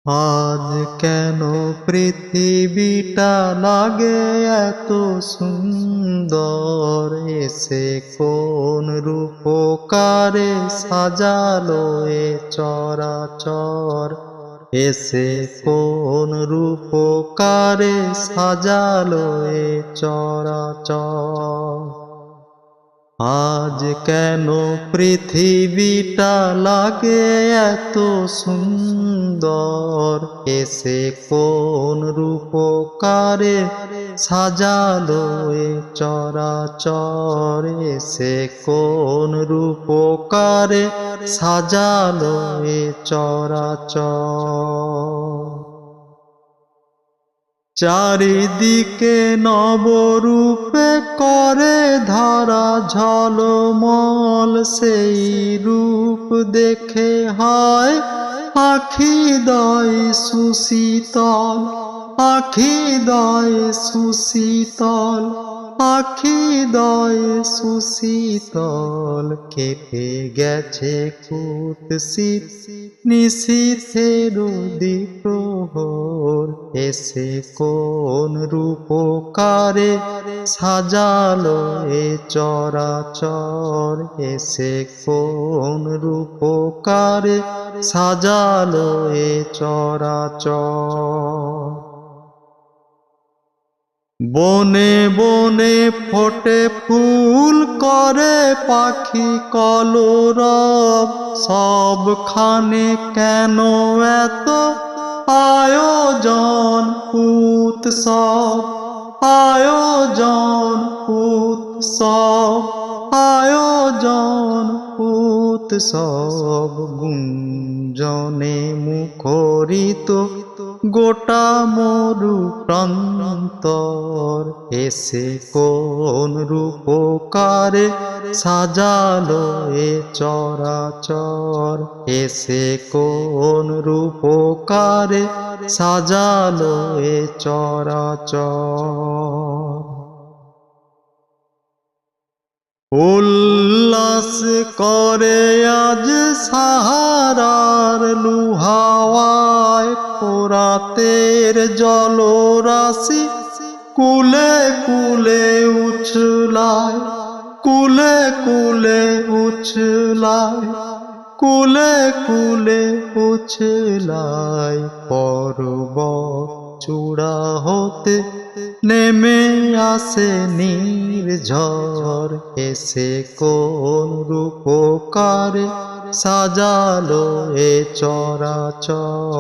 আজ কেন পৃথিবীটা লাগে এত সুন্দর, এসে কোন রূপকারে সাজালো এ চরাচর, এসে কোন রূপকারে সাজালো এ চরাচর। আজ কেন পৃথিবীটা লাগে এত সুন্দর, এসে কোন রূপকারে সাজালো এ চরাচর, এসে কোন রূপকারে সাজালো এ চরাচর। চারিদিকে নবরূপে করে ধরা ঝলমল, সেই রূপ দেখে হয় আখি দয় সুশীতল, আখি দয় সুশীতল, আখি দয় সুশীতল। কেঁপে গেছে কুৎসিত নিশীথের দ্বিপ্রহর, এসে কোন রূপকারে সাজালো এ চরাচর, এসে কোন রূপকারে সাজালো এ চরাচর। বনে বনে ফোটে ফুল করে পাখি কলরব, সবখানে কেন এত আয়োজন উৎসব, আয়োজন উৎসব, আয়োজন উৎসব। গুঞ্জনে মুখরিত গোটা মরু প্রান্তর, এসে কোন রূপকারে সাজালো এ চরাচর, এসে কোন রূপকারে সাজালো এ চরাচর। উল্লাস করে আজ সাহারার লুহাওয়ায়, ফোরাতের জলরাশি কুলে কুলে উছলায়, কুলে কুলে উছলায়, কুলে কুলে উছলায়। পর্বত চূড়া হতে নেমে আসে নির্ঝর, এসে কোন রূপকারে সাজালো এ চরাচর।